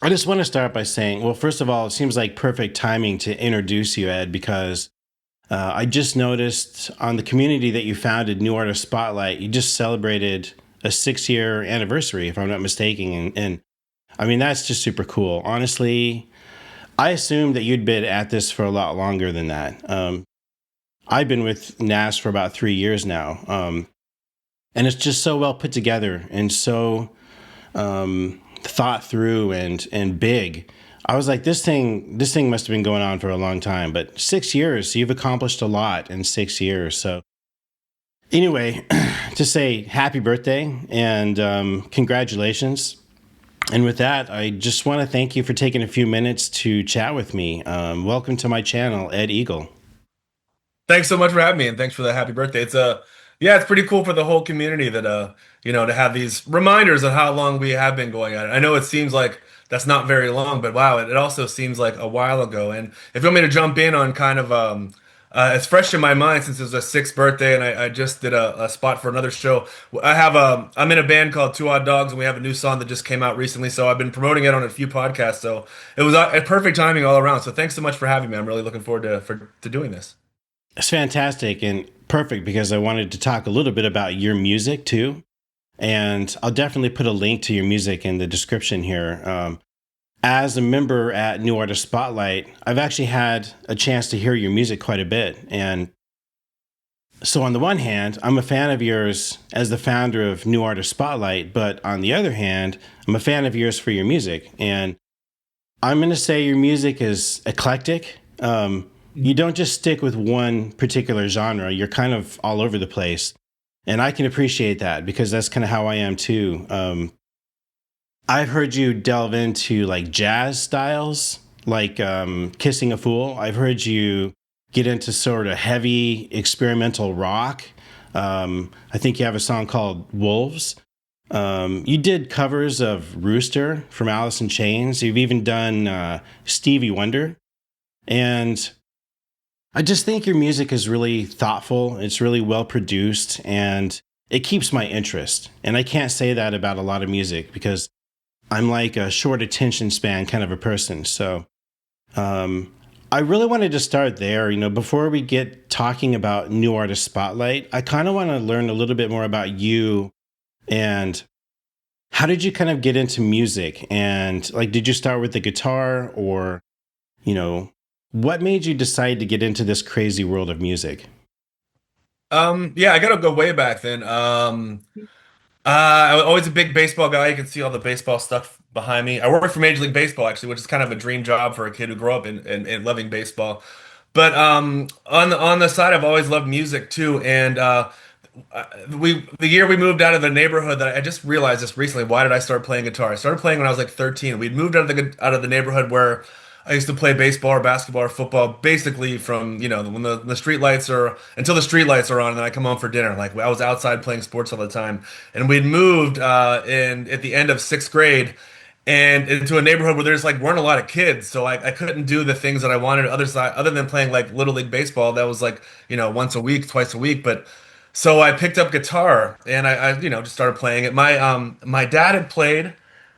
I just want to start by saying, well, first of all, it seems like perfect timing to introduce you, Ed, because I just noticed on the community that you founded, New Artist Spotlight, you just celebrated a 6 year anniversary, if I'm not mistaken. And I mean, that's just super cool. Honestly, I assumed that you'd been at this for a lot longer than that. I've been with NAS for about 3 years now. And it's just so well put together and so thought through and big. I was like, this thing must have been going on for a long time, but 6 years, so you've accomplished a lot in 6 years. So anyway, to say happy birthday and congratulations. And with that, I just want to thank you for taking a few minutes to chat with me. Welcome to my channel, Ed Eagle. Thanks so much for having me, and thanks for the happy birthday. Yeah, it's pretty cool for the whole community that to have these reminders of how long we have been going at it. I know it seems like that's not very long, but wow, it also seems like a while ago. And if you want me to jump in on kind of it's fresh in my mind since it was a sixth birthday, and I just did a spot for another show. I'm in a band called Two Odd Dogs, and we have a new song that just came out recently. So I've been promoting it on a few podcasts. So it was a perfect timing all around. So thanks so much for having me. I'm really looking forward to doing this. It's fantastic and perfect because I wanted to talk a little bit about your music too. And I'll definitely put a link to your music in the description here. As a member at New Artist Spotlight, I've actually had a chance to hear your music quite a bit. And so, on the one hand, I'm a fan of yours as the founder of New Artist Spotlight, but on the other hand, I'm a fan of yours for your music. And I'm going to say your music is eclectic. You don't just stick with one particular genre, you're kind of all over the place. And I can appreciate that because that's kind of how I am too. I've heard you delve into like jazz styles, like Kissing a Fool. I've heard you get into sort of heavy experimental rock. I think you have a song called Wolves. You did covers of Rooster from Alice in Chains. You've even done Stevie Wonder. And I just think your music is really thoughtful. It's really well produced and it keeps my interest. And I can't say that about a lot of music because I'm like a short attention span kind of a person. So I really wanted to start there. Before we get talking about New Artist Spotlight, I kind of want to learn a little bit more about you and how did you kind of get into music? And like, did you start with the guitar or, you know, what made you decide to get into this crazy world of music? Yeah, I gotta go way back then. I was always a big baseball guy. You can see all the baseball stuff behind me. I work for Major League Baseball actually, which is kind of a dream job for a kid who grew up in loving baseball. But on the side, I've always loved music too. And we the year we moved out of the neighborhood, that I just realized this recently. Why did I start playing guitar? I started playing when I was like 13. We'd moved out of the neighborhood where I used to play baseball or basketball or football, basically from when the street lights are until the street lights are on, and then I come home for dinner. Like I was outside playing sports all the time, and we'd moved in at the end of sixth grade. And into a neighborhood where there's like weren't a lot of kids, so I couldn't do the things that I wanted other than playing like little league baseball. That was like once a week, twice a week. But so I picked up guitar and I just started playing it. My dad had played,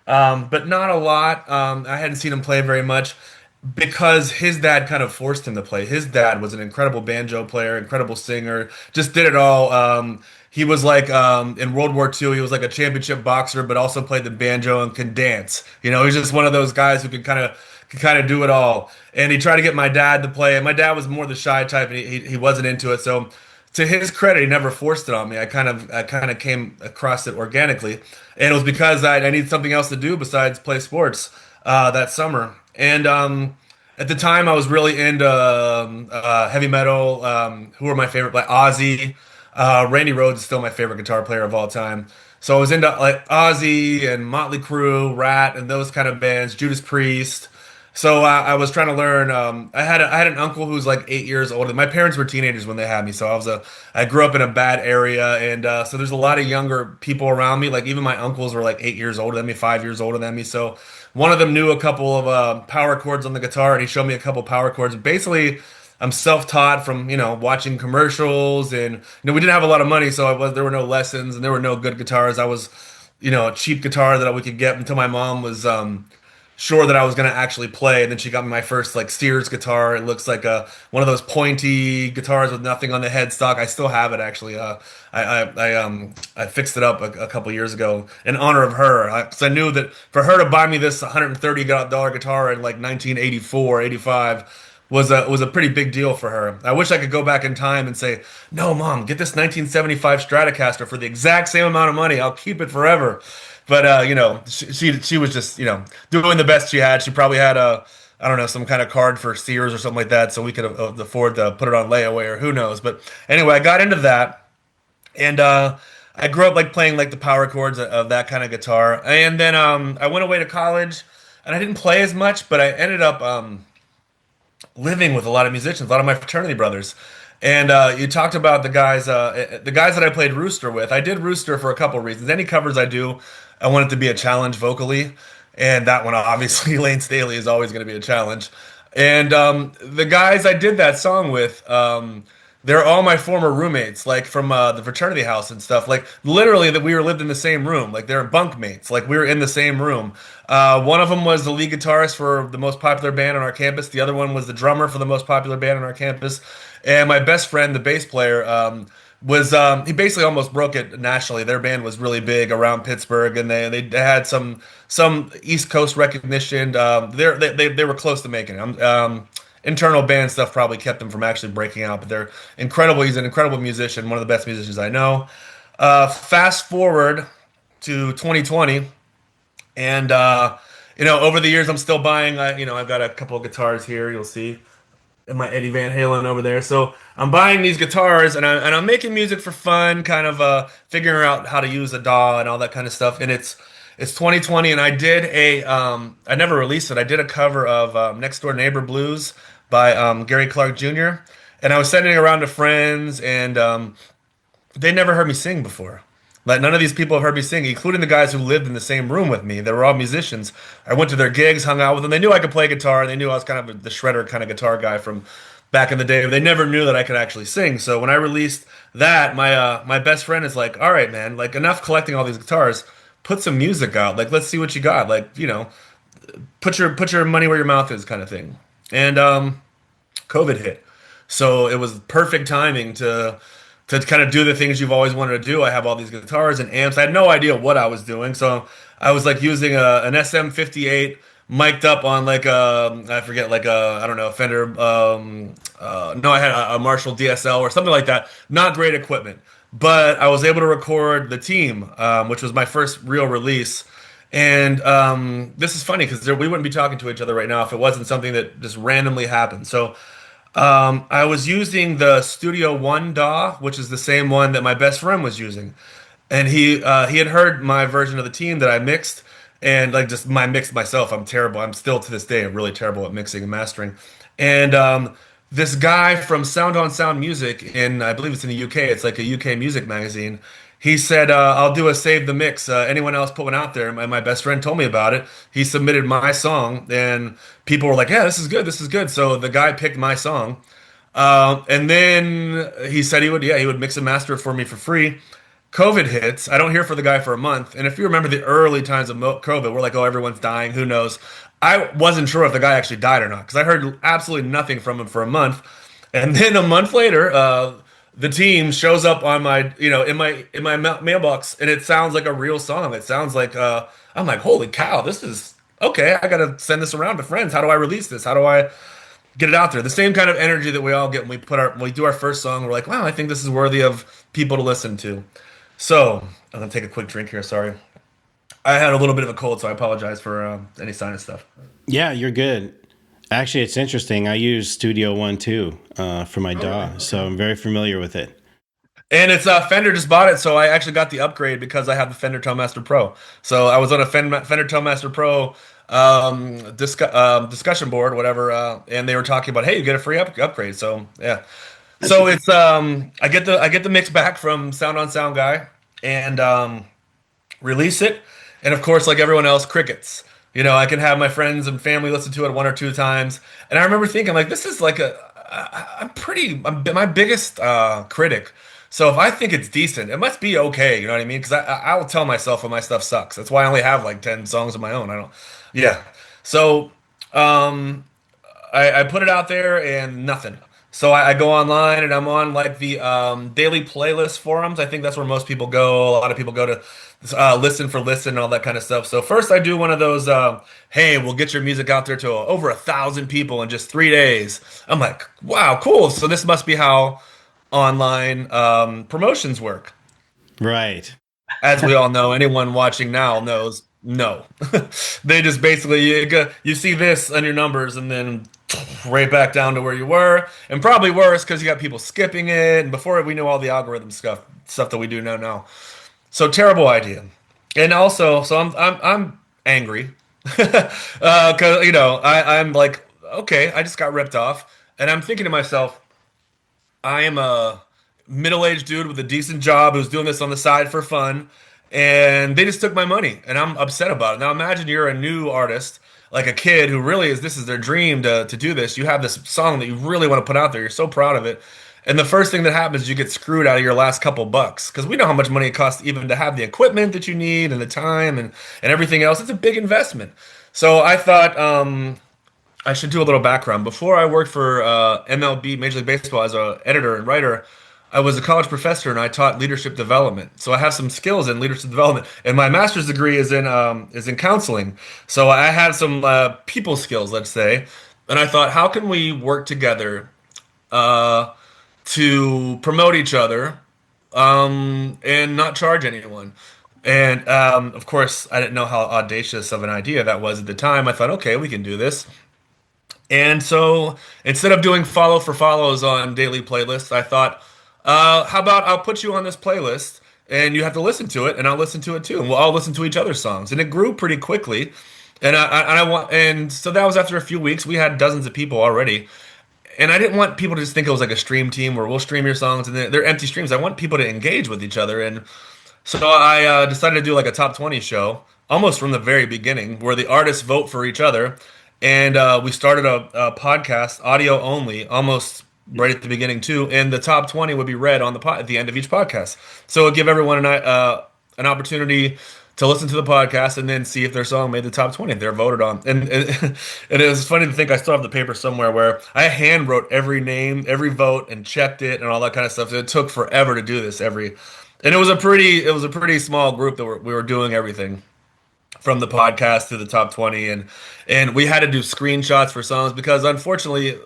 but not a lot. I hadn't seen him play very much because his dad kind of forced him to play. His dad was an incredible banjo player, incredible singer, just did it all. He was like in World War II, he was like a championship boxer, but also played the banjo and can dance. He's just one of those guys who can kind of do it all. And he tried to get my dad to play, and my dad was more the shy type, and he wasn't into it. So to his credit, he never forced it on me. I kind of came across it organically, and it was because I needed something else to do besides play sports that summer. And at the time, I was really into heavy metal. Who are my favorite? Like Ozzy, Randy Rhoads is still my favorite guitar player of all time. So I was into like Ozzy and Motley Crue, Rat, and those kind of bands. Judas Priest. So I was trying to learn. I had an uncle who was like 8 years older. My parents were teenagers when they had me, so I grew up in a bad area, and so there's a lot of younger people around me. Like even my uncles were like 8 years older than me, 5 years older than me. So one of them knew a couple of power chords on the guitar, and he showed me a couple power chords. Basically, I'm self-taught from watching commercials, and we didn't have a lot of money, so there were no lessons and there were no good guitars. I was a cheap guitar that we could get until my mom was sure that I was gonna actually play. And then she got me my first like Sears guitar. It looks like a one of those pointy guitars with nothing on the headstock. I still have it actually. I fixed it up a couple years ago in honor of her. Because I knew that for her to buy me this $130 guitar in like 1984, 85 was a pretty big deal for her. I wish I could go back in time and say, "No, mom, get this 1975 Stratocaster for the exact same amount of money. I'll keep it forever." But she was just doing the best she had. She probably had a I don't know some kind of card for Sears or something like that, so we could afford to put it on layaway or who knows. But anyway, I got into that, and I grew up like playing like the power chords of that kind of guitar, and then I went away to college, and I didn't play as much, but I ended up living with a lot of musicians, a lot of my fraternity brothers. And you talked about the guys that I played Rooster with. I did Rooster for a couple of reasons. Any covers I do, I want it to be a challenge vocally, and that one obviously, Lane Staley is always going to be a challenge. And the guys I did that song with, they're all my former roommates, like from the fraternity house and stuff. Like literally, that we were lived in the same room. Like they're bunkmates. Like we were in the same room. One of them was the lead guitarist for the most popular band on our campus. The other one was the drummer for the most popular band on our campus. And my best friend, the bass player, was he basically almost broke it nationally. Their band was really big around Pittsburgh, and they had some East Coast recognition. They were close to making it. Internal band stuff probably kept them from actually breaking out, but they're incredible. He's an incredible musician, one of the best musicians I know. Fast forward to 2020, and over the years, I'm still buying. I've got a couple of guitars here. You'll see and my Eddie Van Halen over there. So I'm buying these guitars and I'm making music for fun, kind of figuring out how to use a DAW and all that kind of stuff. And it's 2020, and I did I never released it. I did a cover of Next Door Neighbor Blues by Gary Clark Jr. And I was sending it around to friends, and they never heard me sing before. Like none of these people have heard me sing, including the guys who lived in the same room with me. They were all musicians. I went to their gigs, hung out with them. They knew I could play guitar, and they knew I was kind of the shredder kind of guitar guy from back in the day. But they never knew that I could actually sing. So when I released that, my best friend is like, "All right, man, like enough collecting all these guitars. Put some music out. Like let's see what you got. Like put your money where your mouth is, kind of thing." And COVID hit, so it was perfect timing to kind of do the things you've always wanted to do. I have all these guitars and amps. I had no idea what I was doing, so I was like using an SM58 mic'd up on like I forget like a I don't know Fender. No, I had a Marshall DSL or something like that. Not great equipment, but I was able to record The Team, which was my first real release. And this is funny because we wouldn't be talking to each other right now if it wasn't something that just randomly happened. So I was using the Studio One DAW, which is the same one that my best friend was using, and he had heard my version of The Team that I mixed, and like just my mix myself. I'm terrible. I'm still to this day really terrible at mixing and mastering. And this guy from Sound on Sound Music in I believe it's in the UK. It's like a UK music magazine. He said, "I'll do a save the mix. Anyone else put one out there?" And my best friend told me about it. He submitted my song, and people were like, "Yeah, this is good. This is good." So the guy picked my song, and then he said he would mix and master it for me for free. COVID hits. I don't hear from the guy for a month. And if you remember the early times of COVID, we're like, "Oh, everyone's dying. Who knows?" I wasn't sure if the guy actually died or not because I heard absolutely nothing from him for a month. And then a month later, The Team shows up on my, in my mailbox, and it sounds like a real song. It sounds like I'm like, holy cow, this is okay. I gotta send this around to friends. How do I release this? How do I get it out there? The same kind of energy that we all get when we do our first song. We're like, wow, I think this is worthy of people to listen to. So I'm gonna take a quick drink here. Sorry, I had a little bit of a cold, so I apologize for any sinus stuff. Yeah, you're good. Actually, it's interesting. I use Studio One too for my DAW, so I'm very familiar with it. And it's Fender just bought it, so I actually got the upgrade because I have the Fender Toemaster Pro. So I was on a Fender Toemaster Pro discussion board, whatever, and they were talking about, hey, you get a free upgrade. So yeah, so it's I get the mix back from Sound on Sound guy and release it, and of course, like everyone else, crickets. I can have my friends and family listen to it one or two times, and I remember thinking like, this is like I'm my biggest critic. So if I think it's decent, it must be okay. You know what I mean? Because I will tell myself when my stuff sucks. That's why I only have like 10 songs of my own. I don't. Yeah. So um, I put it out there and nothing. So I go online and I'm on like the daily playlist forums. I think that's where most people go. A lot of people go to listen for listen and all that kind of stuff. So first I do one of those, hey, we'll get your music out there to over 1,000 people in just 3 days. I'm like, wow, cool. So this must be how online promotions work. Right. As we all know, anyone watching now knows no. They just basically you see this on your numbers and then right back down to where you were, and probably worse because you got people skipping it. And before we knew all the algorithm stuff that we do know now. So terrible idea. And also, so I'm angry because I'm like, okay, I just got ripped off, and I'm thinking to myself, I am a middle-aged dude with a decent job who's doing this on the side for fun, and they just took my money, and I'm upset about it. Now imagine you're a new artist, like a kid who really is this is their dream to do this. You have this song that you really want to put out there. You're so proud of it. And the first thing that happens is you get screwed out of your last couple bucks because we know how much money it costs even to have the equipment that you need and the time and everything else. It's a big investment. So I thought I should do a little background. Before I worked for MLB, Major League Baseball, as a editor and writer, I was a college professor and I taught leadership development. So I have some skills in leadership development, and my master's degree is in counseling. So I had some people skills, let's say. And I thought, how can we work together uh, to promote each other and not charge anyone? And of course, I didn't know how audacious of an idea that was at the time. I thought, okay, we can do this. And so instead of doing follow for follows on daily playlists, I thought, how about I'll put you on this playlist and you have to listen to it and I'll listen to it too. And we'll all listen to each other's songs. And it grew pretty quickly. And so that was after a few weeks. We had dozens of people already. And I didn't want people to just think it was like a stream team where we'll stream your songs and they're empty streams. I want people to engage with each other. And so I decided to do like a top 20 show almost from the very beginning where the artists vote for each other. And we started a podcast, audio only, almost right at the beginning too. And the top 20 would be read on the at the end of each podcast. So it would give everyone an opportunity to listen to the podcast and then see if their song made the top 20 they're voted on. And it was funny to think I still have the paper somewhere where I hand wrote every name, every vote, and checked it and all that kind of stuff. So it took forever to do this and it was a pretty small group that we were doing everything from the podcast to the top 20, and we had to do screenshots for songs because unfortunately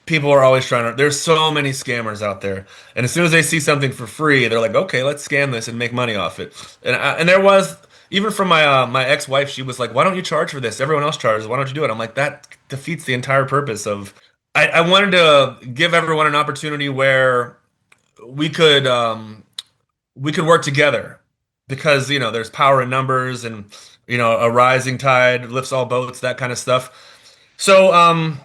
people are always trying to there's so many scammers out there, and as soon as they see something for free they're like, okay, let's scam this and make money off it. And there was even from my ex-wife, she was like, why don't you charge for this, everyone else charges, why don't you do it? I'm like, that defeats the entire purpose of I wanted to give everyone an opportunity where we could we could work together because there's power in numbers, and a rising tide lifts all boats, that kind of stuff. So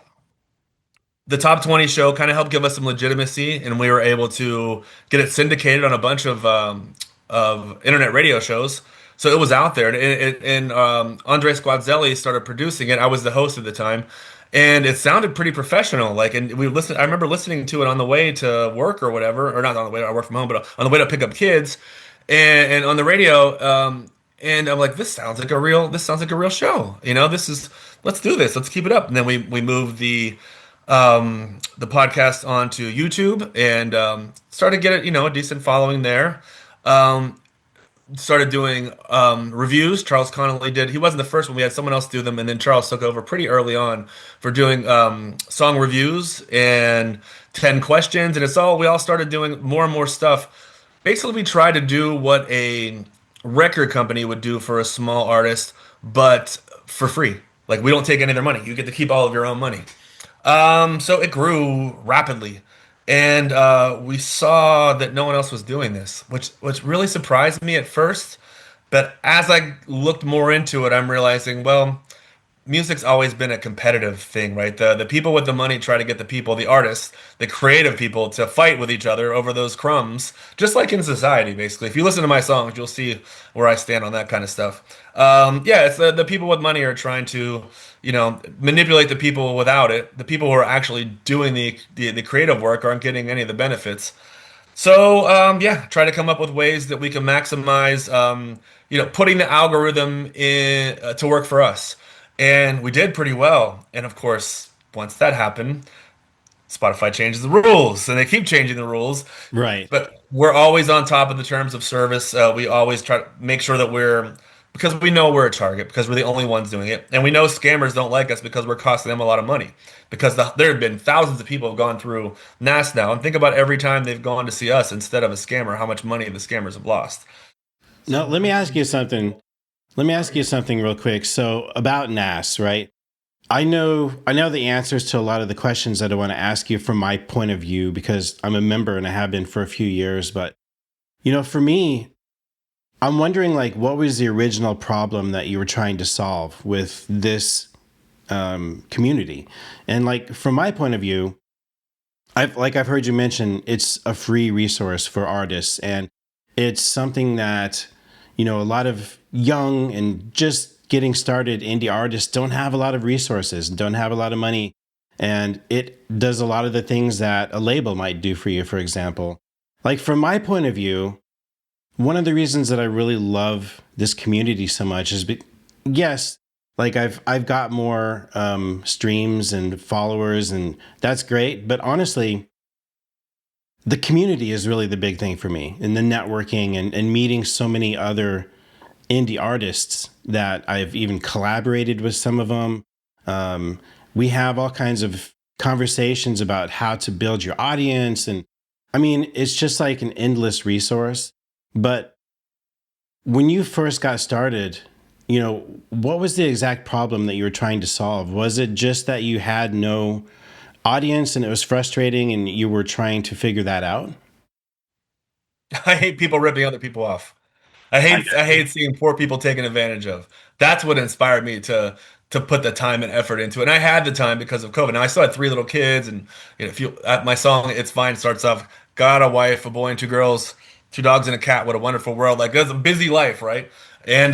the top 20 show kind of helped give us some legitimacy, and we were able to get it syndicated on a bunch of internet radio shows. So it was out there, and Andres Guazzelli started producing it. I was the host at the time, and it sounded pretty professional. Like, and we listened. I remember listening to it on the way to work or whatever, or not on the way. I work from home, but on the way to pick up kids, and on the radio. And I'm like, this sounds like a real show. Let's do this. Let's keep it up. And then we moved the podcast onto YouTube and started to get it, a decent following there. Um, Started doing reviews. Charles Connolly did. He wasn't the first one. We had someone else do them, and then Charles took over pretty early on for doing song reviews and 10 questions. And we all started doing more and more stuff. Basically, we tried to do what a record company would do for a small artist, but for free. Like, we don't take any of their money. You get to keep all of your own money. So it grew rapidly, and we saw that no one else was doing this, which really surprised me at first. But as I looked more into it, I'm realizing, well, music's always been a competitive thing, right? The people with the money try to get the people, the artists, the creative people to fight with each other over those crumbs, just like in society, basically. If you listen to my songs, you'll see where I stand on that kind of stuff. Yeah, it's the people with money are trying to, manipulate the people without it. The people who are actually doing the creative work aren't getting any of the benefits. So yeah, try to come up with ways that we can maximize, putting the algorithm in to work for us. and we did pretty well. And of course, once that happened, Spotify changes the rules, and they keep changing the rules. Right. But we're always on top of the terms of service. We always try to make sure that we're because we know we're a target because we're the only ones doing it, and we know scammers don't like us because we're costing them a lot of money. Because there have been thousands of people have gone through NAS now, and think about every time they've gone to see us instead of a scammer, how much money the scammers have lost. Now, let me ask you something. Let me ask you something real quick. So about NAS, right? I know the answers to a lot of the questions that I want to ask you from my point of view because I'm a member and I have been for a few years. But for me, I'm wondering like what was the original problem that you were trying to solve with this community? And like from my point of view, I've heard you mention it's a free resource for artists, and it's something that a lot of young and just getting started indie artists don't have a lot of resources, don't have a lot of money, and it does a lot of the things that a label might do for you. For example, like from my point of view, one of the reasons that I really love this community so much is yes, like I've got more streams and followers, and that's great. But honestly, the community is really the big thing for me, and the networking and meeting so many other indie artists that I've even collaborated with some of them. Um, we have all kinds of conversations about how to build your audience, and I mean, it's just like an endless resource. But when you first got started, what was the exact problem that you were trying to solve? Was it just that you had no audience and it was frustrating and you were trying to figure that out? I hate people ripping other people off. I I got you. hate seeing poor people taken advantage of. That's what inspired me to put the time and effort into it. And I had the time because of COVID. Now I still had three little kids, and if you my song "It's Fine" starts off, "Got a wife, a boy, and two girls, two dogs and a cat. What a wonderful world!" Like that's a busy life, right? And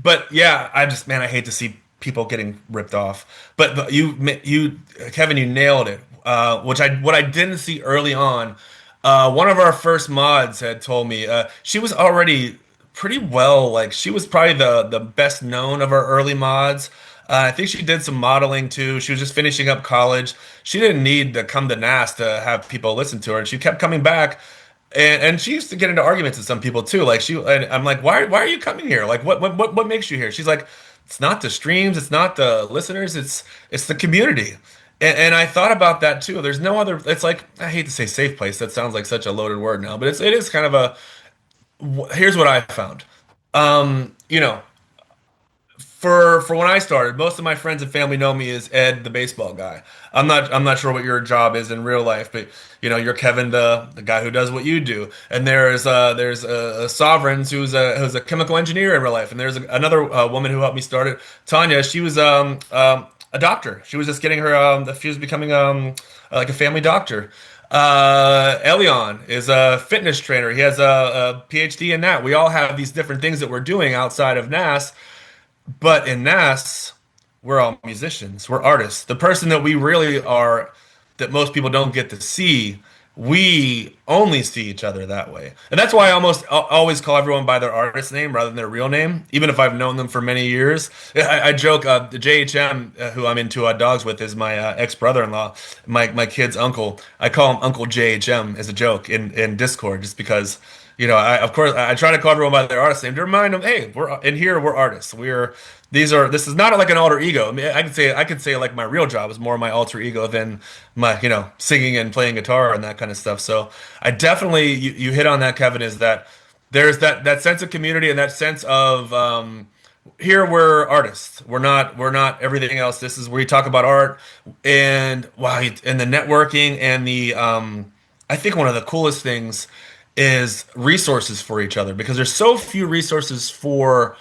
but yeah, I just man, I hate to see people getting ripped off. But you, Kevin, you nailed it. What I didn't see early on. One of our first mods had told me she was already pretty well, like she was probably the best known of our early mods. I think she did some modeling too. She was just finishing up college. She didn't need to come to NAS to have people listen to her, and she kept coming back. And she used to get into arguments with some people too. Like and I'm like, why are you coming here? Like, what makes you here? She's like, it's not the streams, it's not the listeners, it's the community. And I thought about that too. There's no other. It's like I hate to say safe place. That sounds like such a loaded word now, but it is kind of a. Here's what I found. You know, for when I started, most of my friends and family know me as Ed, the baseball guy. I'm not sure what your job is in real life, but you're Kevin, the guy who does what you do. And there's a Sovereigns who's a chemical engineer in real life, and there's another woman who helped me start it, Tanya. She was a doctor. She was just getting her she was becoming like a family doctor. Elion is a fitness trainer. He has a PhD in that. We all have these different things that we're doing outside of NAS, but in NAS, we're all musicians. We're artists. The person that we really are, that most people don't get to see, we only see each other that way. And that's why I always call everyone by their artist name rather than their real name, even if I've known them for many years. I joke, the JHM, who I'm into dogs with, is my ex-brother-in-law, my kid's uncle. I call him Uncle JHM as a joke in Discord, just because. Of course, I try to call everyone by their artist name to remind them, hey, we're in here, we're artists. This is not like an alter ego. I mean, I could say like my real job is more my alter ego than my, singing and playing guitar and that kind of stuff. So I definitely, you hit on that, Kevin, is that there's that sense of community and that sense of, here we're artists. We're not everything else. This is where we talk about art and wow, and the networking and the, I think one of the coolest things is resources for each other because there's so few resources for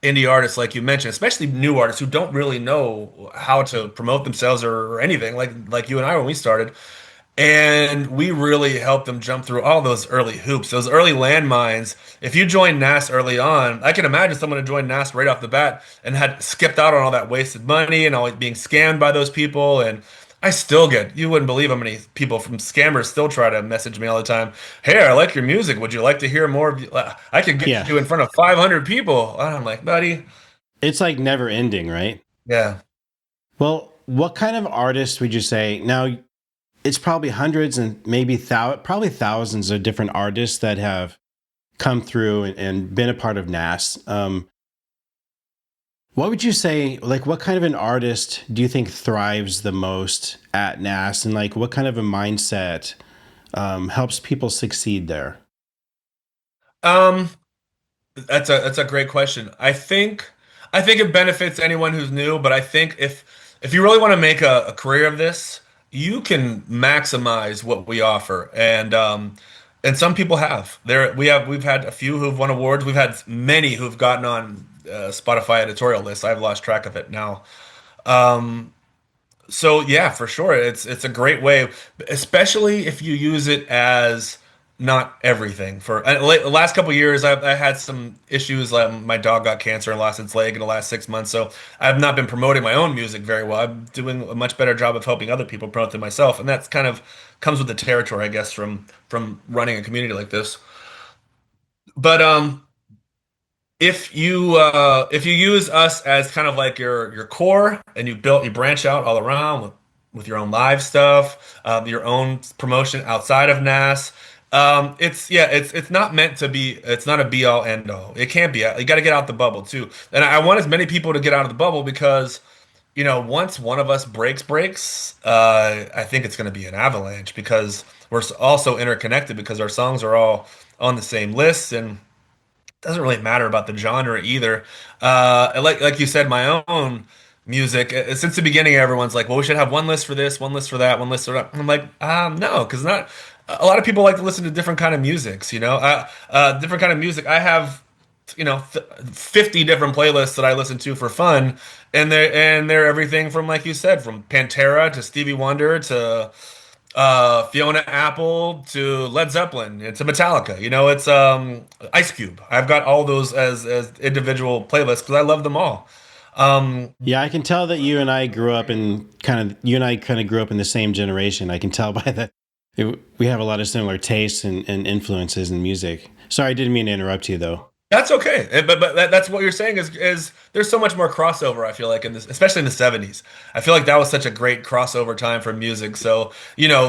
indie artists like you mentioned, especially new artists who don't really know how to promote themselves or anything like you and I when we started. And we really helped them jump through all those early hoops, those early landmines. If you joined NAS early on, I can imagine someone who joined NAS right off the bat and had skipped out on all that wasted money and always being scammed by those people. And I still you wouldn't believe how many people from scammers still try to message me all the time. Hey, I like your music. Would you like to hear more? I could get Yeah. you in front of 500 people. And I'm like, buddy, It's like never ending, right? Yeah. Well, what kind of artist would you say? Now, it's probably hundreds and maybe probably thousands of different artists that have come through and been a part of NAS. What would you say, like, what kind of an artist do you think thrives the most at NAS? And, like, what kind of a mindset helps people succeed there? Um, that's a great question. I think it benefits anyone who's new, but I think if you really want to make a career of this, you can maximize what we offer, and some people have. We've had a few who've won awards. We've had many who've gotten on Spotify editorial lists. I've lost track of it now. Um, so yeah, for sure, it's a great way, especially if you use it as not everything. The last couple of years, I had some issues. My dog got cancer and lost its leg in the last 6 months, so I've not been promoting my own music very well. I'm doing a much better job of helping other people promote than myself, and that's kind of comes with the territory, I guess, from running a community like this. But if you use us as kind of like your core and you branch out all around with your own live stuff, your own promotion outside of NAS. It's not meant to be. It's not a be all end all. It can't be. You got to get out the bubble too. And I want as many people to get out of the bubble because once one of us breaks, I think it's going to be an avalanche because we're also interconnected because our songs are all on the same list and doesn't really matter about the genre either. Like you said, my own music since the beginning, everyone's like, "Well, we should have one list for this, one list for that, one list for that." I'm like, no, because not a lot of people like to listen to different kind of musics. Different kind of music. I have 50 different playlists that I listen to for fun, and they're everything from like you said, from Pantera to Stevie Wonder to Fiona Apple to Led Zeppelin to Metallica. It's Ice Cube. I've got all those as individual playlists because I love them all. Um, Yeah, I can tell that you and I kind of grew up in the same generation. I can tell by that we have a lot of similar tastes and influences in music. Sorry, I didn't mean to interrupt you though. That's okay, but that's what you're saying is there's so much more crossover. I feel like in this, especially in the '70s, I feel like that was such a great crossover time for music. So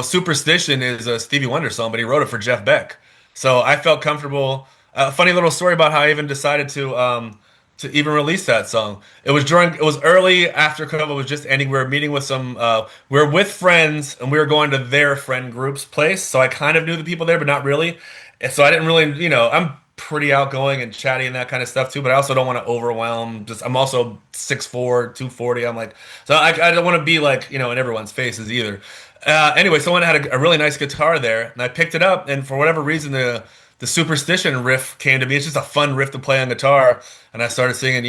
"Superstition" is a Stevie Wonder song, but he wrote it for Jeff Beck. So I felt comfortable. A funny little story about how I even decided to even release that song. It was early after COVID was just ending. We were meeting with we were with friends and we were going to their friend group's place. So I kind of knew the people there, but not really. And so I didn't really, I'm pretty outgoing and chatty and that kind of stuff too, but I also don't want to overwhelm. Just I'm also 6'4", 240. I'm like, so I don't want to be like, in everyone's faces either. Anyway, someone had a really nice guitar there, and I picked it up, and for whatever reason, the Superstition riff came to me. It's just a fun riff to play on guitar, and I started singing,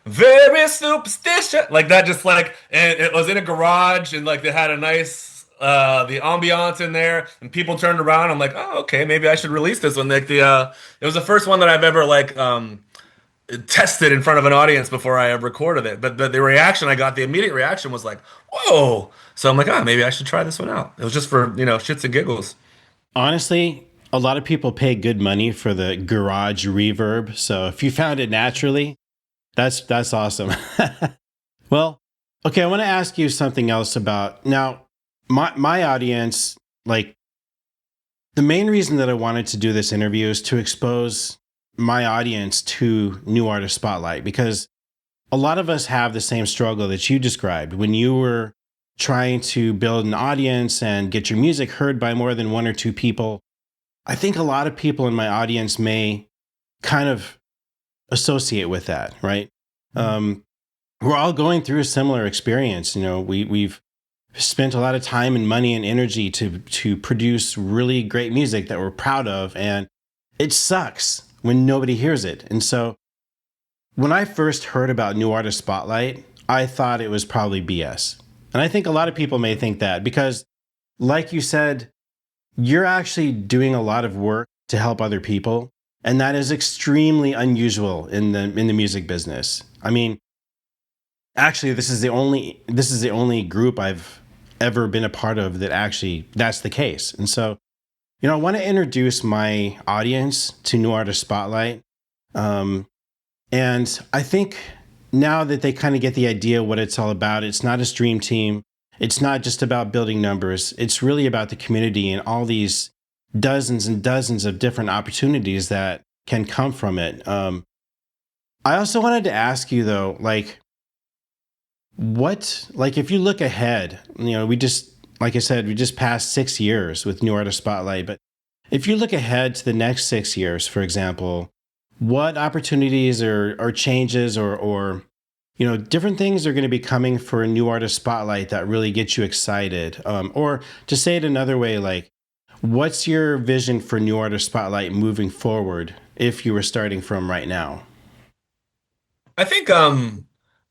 very superstition like that, just like, and it was in a garage, and like they had a nice the ambiance in there, and people turned around. I'm like, oh, okay, maybe I should release this one. Like it was the first one that I've ever like tested in front of an audience before I recorded it. But the reaction I got, the immediate reaction was like, whoa. So I'm like, maybe I should try this one out. It was just for shits and giggles. Honestly, a lot of people pay good money for the garage reverb. So if you found it naturally, that's awesome. Well, okay, I want to ask you something else about now my audience, like the main reason that I wanted to do this interview is to expose my audience to New Artist Spotlight because a lot of us have the same struggle that you described when you were trying to build an audience and get your music heard by more than one or two people. I think a lot of people in my audience may kind of associate with that, right? We're all going through a similar experience. We've spent a lot of time and money and energy to produce really great music that we're proud of, and it sucks when nobody hears it. And so when I first heard about New Artist Spotlight, I thought it was probably BS. And I think a lot of people may think that because, like you said, you're actually doing a lot of work to help other people, and that is extremely unusual in the music business. I mean, actually, this is the only group I've ever been a part of that actually that's the case. And so, I want to introduce my audience to New Artist Spotlight. And I think now that they kind of get the idea what it's all about, it's not a stream team. It's not just about building numbers. It's really about the community and all these dozens and dozens of different opportunities that can come from it. I also wanted to ask you though, like, like, if you look ahead, we just, like I said, we just passed 6 years with New Artist Spotlight, but if you look ahead to the next 6 years, for example, what opportunities or changes or different things are going to be coming for a New Artist Spotlight that really gets you excited? Or to say it another way, like, what's your vision for New Artist Spotlight moving forward if you were starting from right now? I think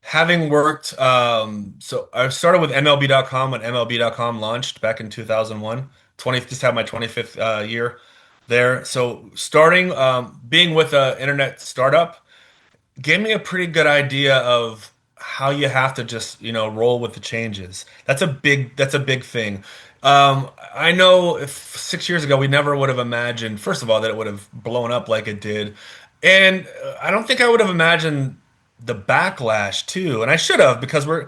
having worked so I started with MLB.com when MLB.com launched back in 2001. Just had my 25th year there. So starting being with an internet startup gave me a pretty good idea of how you have to just, roll with the changes. That's a big thing. I know if 6 years ago we never would have imagined, first of all, that it would have blown up like it did. And I don't think I would have imagined the backlash too. And I should have because we're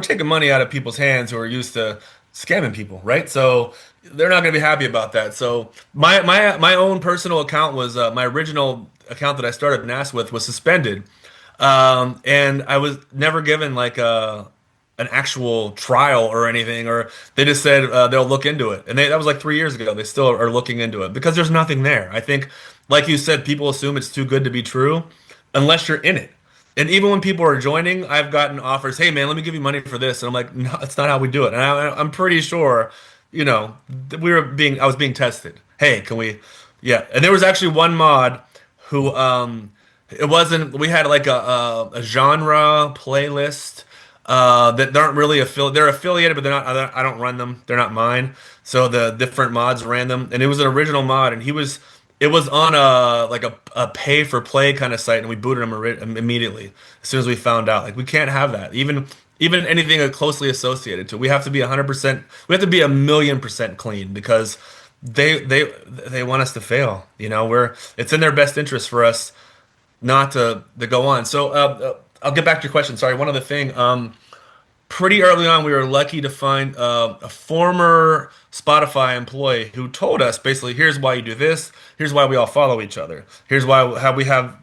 taking money out of people's hands who are used to scamming people, right? So they're not going to be happy about that. So my own personal account was my original account that I started NAS with was suspended, and I was never given like an actual trial or anything, or they just said they'll look into it, and that was like 3 years ago. They still are looking into it because there's nothing there. I think, like you said, people assume it's too good to be true unless you're in it. And even when people are joining, I've gotten offers, "Hey man, let me give you money for this," and I'm like, "No, that's not how we do it." And I'm pretty sure, I was being tested. Hey, can we? Yeah, and there was actually one mod who it wasn't. We had like a genre playlist that aren't really affiliated. They're affiliated, but they're not. I don't run them. They're not mine. So the different mods ran them, and it was an original mod, and he was. It was on a pay for play kind of site, and we booted him immediately as soon as we found out. Like we can't have that. Even anything closely associated to. We have to be 100%. We have to be 1,000,000% clean because they want us to fail. It's in their best interest for us not to go on. So I'll get back to your question. Sorry, one other thing. Pretty early on, we were lucky to find a former Spotify employee who told us basically, here's why you do this. Here's why we all follow each other. Here's why how we have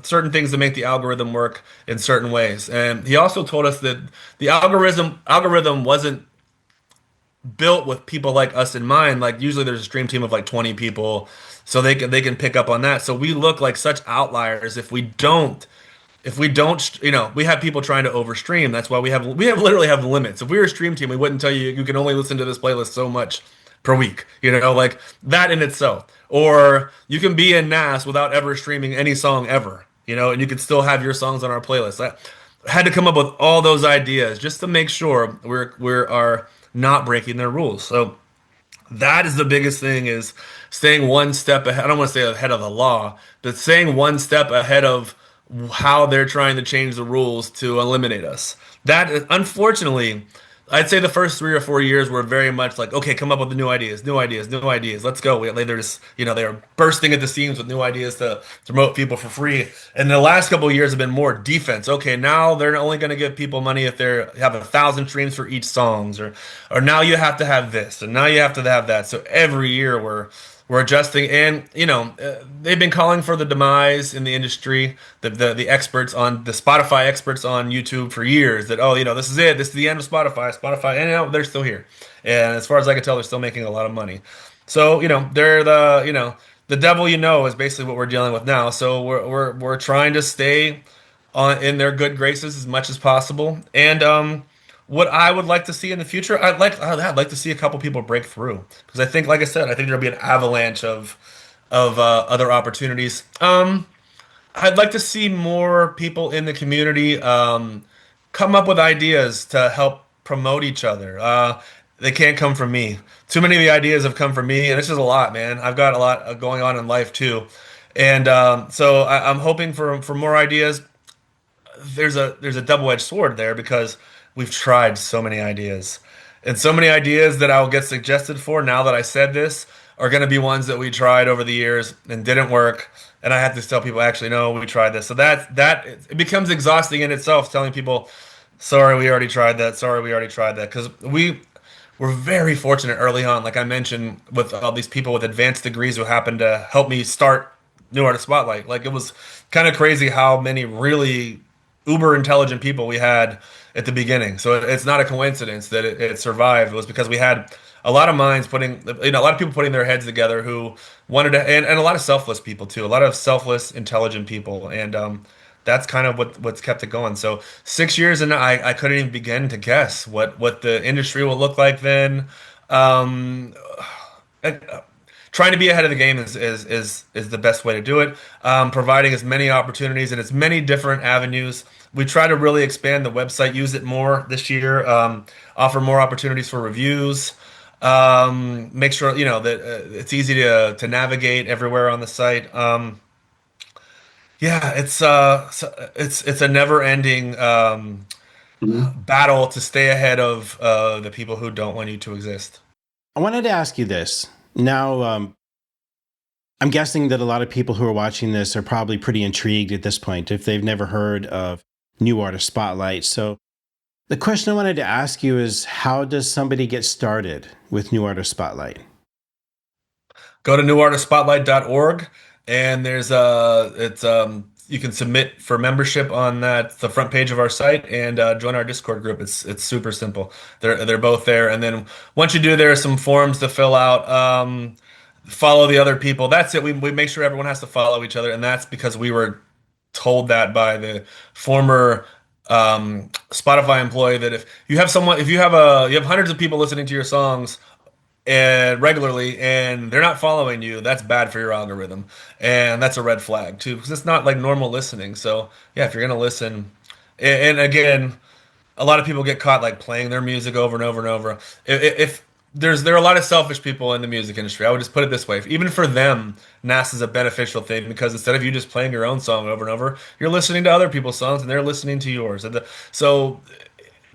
certain things that make the algorithm work in certain ways. And he also told us that the algorithm wasn't built with people like us in mind. Like usually there's a stream team of like 20 people, so they can pick up on that. So we look like such outliers if we don't, we have people trying to overstream. That's why we literally have limits. If we were a stream team, we wouldn't tell you you can only listen to this playlist so much per week. Like that in itself. Or you can be in NAS without ever streaming any song ever. And you can still have your songs on our playlist. I had to come up with all those ideas just to make sure we are not breaking their rules. So that is the biggest thing is staying one step ahead. I don't want to say ahead of the law, but staying one step ahead of how they're trying to change the rules to eliminate us. That, unfortunately, I'd say the first 3 or 4 years were very much like, okay, come up with the new ideas, new ideas, new ideas. Let's go. They're just, they're bursting at the seams with new ideas to promote people for free. And the last couple of years have been more defense. Okay, now they're only going to give people money if they have 1,000 streams for each songs, or now you have to have this, and now you have to have that. So every year we're adjusting, and they've been calling for the demise in the industry. The experts on the Spotify experts on YouTube for years that this is it, this is the end of Spotify, and they're still here. And as far as I can tell, they're still making a lot of money. So they're the devil is basically what we're dealing with now. So we're trying to stay on in their good graces as much as possible, and what I would like to see in the future, I'd like to see a couple people break through because I think, like I said, I think there'll be an avalanche of other opportunities. I'd like to see more people in the community come up with ideas to help promote each other. They can't come from me. Too many of the ideas have come from me, and it's just a lot, man. I've got a lot going on in life too, and so I'm hoping for more ideas. There's a double-edged sword there because we've tried so many ideas. And so many ideas that I'll get suggested for now that I said this are going to be ones that we tried over the years and didn't work. And I had to tell people, actually, no, we tried this. So that it becomes exhausting in itself, telling people, sorry, we already tried that. Sorry, we already tried that. Because we were very fortunate early on, like I mentioned, with all these people with advanced degrees who happened to help me start New Artist Spotlight. Like it was kind of crazy how many really uber intelligent people we had at the beginning. So it's not a coincidence that it survived. It was because we had a lot of minds putting, a lot of people putting their heads together who wanted to, and a lot of selfless people too, a lot of selfless, intelligent people. And that's kind of what's kept it going. So 6 years and I couldn't even begin to guess what the industry will look like then. Um, Trying to be ahead of the game is the best way to do it. Providing as many opportunities and as many different avenues. We try to really expand the website, use it more this year, offer more opportunities for reviews. Make sure that it's easy to navigate everywhere on the site. Yeah, it's a never-ending Mhm. battle to stay ahead of the people who don't want you to exist. I wanted to ask you this. Now, I'm guessing that a lot of people who are watching this are probably pretty intrigued at this point if they've never heard of New Artist Spotlight. So, the question I wanted to ask you is how does somebody get started with New Artist Spotlight? Go to newartistspotlight.org and there's it's you can submit for membership on the front page of our site and join our Discord group. It's super simple. They're both there, and then once you do, there are some forms to fill out. Follow the other people. That's it. We make sure everyone has to follow each other, and that's because we were told that by the former Spotify employee that if you have hundreds of people listening to your songs and regularly and they're not following you, that's bad for your algorithm, and that's a red flag too because it's not like normal listening. So yeah, if you're gonna listen, and again, a lot of people get caught like playing their music over and over and over. If there are a lot of selfish people in the music industry. I would just put it this way: even for them, NAS is a beneficial thing because instead of you just playing your own song over and over, you're listening to other people's songs and they're listening to yours. So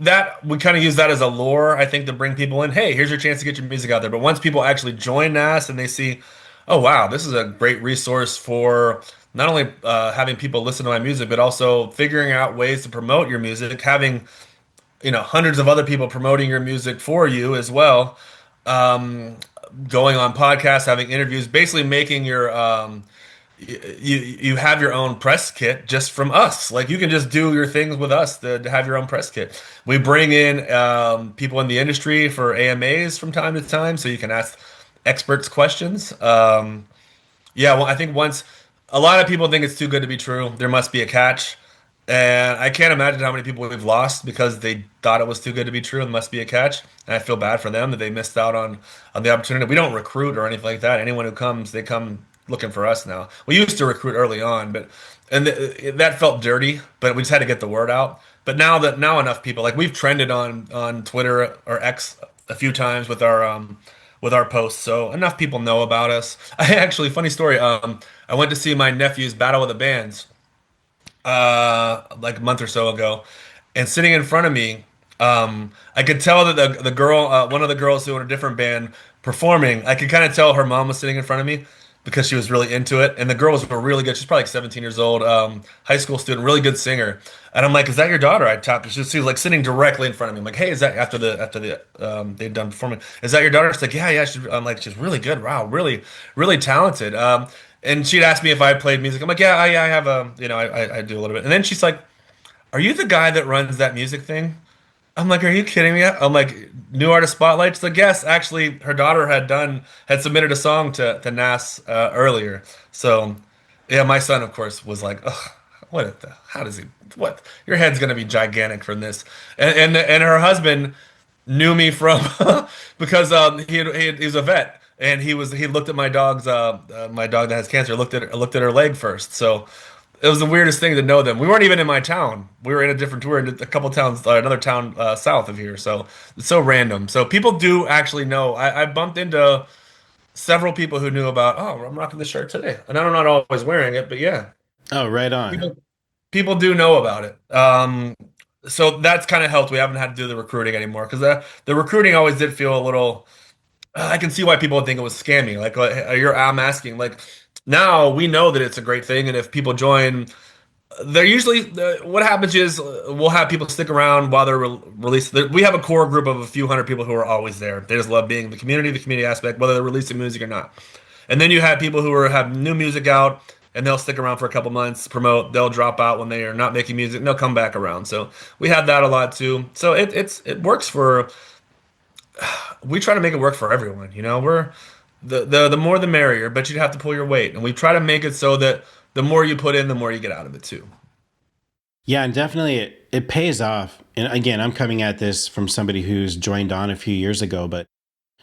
that we kind of use that as a lure, I think, to bring people in. Hey, here's your chance to get your music out there. But once people actually join NAS and they see, oh wow, this is a great resource for not only having people listen to my music, but also figuring out ways to promote your music, having hundreds of other people promoting your music for you as well, um, going on podcasts, having interviews, basically making your you have your own press kit just from us. Like you can just do your things with us to have your own press kit. We bring in people in the industry for AMAs from time to time, so you can ask experts questions. Yeah, well, I think once a lot of people think it's too good to be true. There must be a catch. And I can't imagine how many people we've lost because they thought it was too good to be true and must be a catch. And I feel bad for them that they missed out on the opportunity. We don't recruit or anything like that. Anyone who comes, they come looking for us now. We used to recruit early on, but that felt dirty, but we just had to get the word out. But now enough people like we've trended on Twitter or X a few times with our posts, so enough people know about us. I actually, funny story. I went to see my nephew's Battle of the Bands like a month or so ago, and sitting in front of me, I could tell that the girl, one of the girls who were in a different band performing, I could kind of tell her mom was sitting in front of me because she was really into it, and the girl was really good. She's probably like 17 years old, high school student, really good singer. And I'm like, "Is that your daughter?" I tapped her. She was like sitting directly in front of me. I'm like, "Hey, is that after the they'd done performing? Is that your daughter?" She's like, "Yeah, yeah." I'm like, "She's really good. Wow, really, really talented." And she'd asked me if I played music. I'm like, "Yeah, I have I do a little bit." And then she's like, "Are you the guy that runs that music thing?" I'm like, "Are you kidding me?" I'm like, "New Artist Spotlight." She's like, "Yes, actually, her daughter had submitted a song to NAS earlier." So, yeah, my son, of course, was like, "Ugh, how does he? What? Your head's gonna be gigantic from this." And her husband knew me from because he was a vet and he looked at my dog that has cancer, looked at her leg first. So it was the weirdest thing to know them. We weren't even in my town. We were in a different tour in a couple towns, another town south of here. So it's so random. So people do actually know. I bumped into several people who knew about. Oh, I'm rocking this shirt today, and I'm not always wearing it, but yeah, Oh, right on. people people do know about it. So that's kind of helped. We haven't had to do the recruiting anymore because the recruiting always did feel a little. I can see why people would think it was scammy. Like I'm asking, like now we know that it's a great thing, and if people join, they're usually what happens is we'll have people stick around while they're released. We have a core group of a few hundred people who are always there. They just love being the community aspect, whether they're releasing music or not. And then you have people who have new music out, and they'll stick around for a couple months, promote. They'll drop out when they are not making music, and they'll come back around. So we have that a lot too. So it works for. We try to make it work for everyone. You know, we're the more the merrier, but you'd have to pull your weight, and we try to make it so that the more you put in, the more you get out of it too. Yeah, and definitely it pays off. And again, I'm coming at this from somebody who's joined on a few years ago, but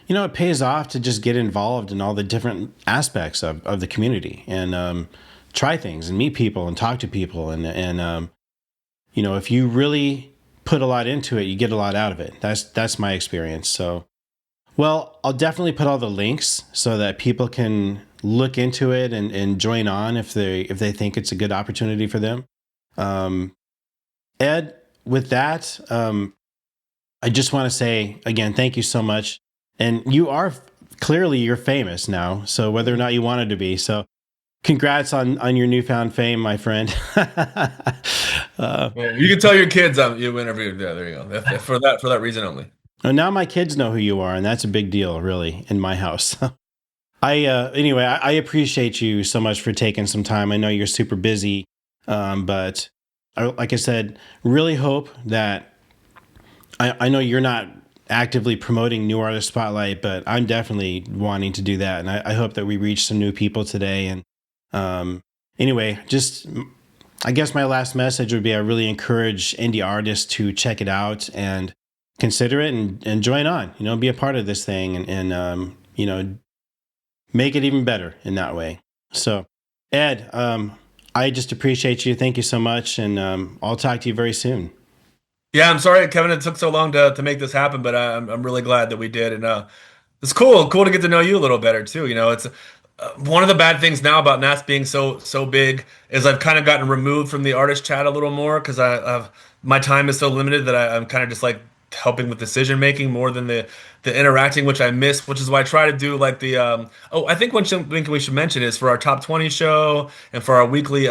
it pays off to just get involved in all the different aspects of the community and try things and meet people and talk to people. And if you really put a lot into it, you get a lot out of it. That's my experience. So, well, I'll definitely put all the links so that people can look into it and join on if they think it's a good opportunity for them. Um, Ed, with that, I just want to say again, thank you so much. And you are clearly you're famous now, so whether or not you wanted to be, so congrats on your newfound fame, my friend. Well, you can tell your kids you interviewed. Yeah, there you go. For that reason only. And now my kids know who you are, and that's a big deal, really, in my house. I appreciate you so much for taking some time. I know you're super busy, but like I said, really hope that I know you're not actively promoting New Artist Spotlight, but I'm definitely wanting to do that, and I hope that we reach some new people today. And anyway, just I guess my last message would be I really encourage indie artists to check it out and consider it and join on. Be a part of this thing and make it even better in that way. So, Ed, I just appreciate you. Thank you so much, and I'll talk to you very soon. Yeah, I'm sorry, Kevin. It took so long to make this happen, but I'm really glad that we did, and it's cool to get to know you a little better too. It's one of the bad things now about Nats being so big is I've kind of gotten removed from the artist chat a little more because I've my time is so limited that I'm kind of just like helping with decision making more than the interacting, which I miss. Which is why I try to do like the I think one thing we should mention is for our top 20 show and for our weekly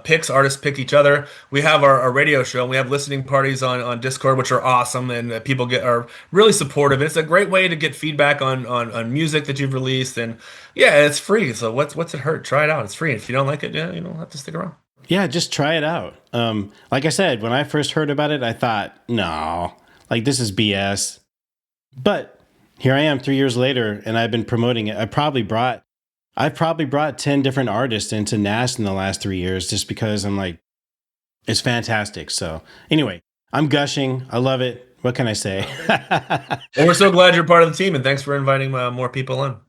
picks, artists pick each other. We have our radio show and we have listening parties on Discord, which are awesome and people are really supportive. It's a great way to get feedback on music that you've released, and yeah, it's free. So what's it hurt? Try it out. It's free. If you don't like it, yeah, you don't have to stick around. Yeah, just try it out. Like I said, when I first heard about it, I thought, no, like this is BS. But here I am 3 years later, and I've been promoting it. I've probably brought 10 different artists into NAS in the last 3 years just because I'm like, it's fantastic. So anyway, I'm gushing. I love it. What can I say? Well, we're so glad you're part of the team, and thanks for inviting more people on.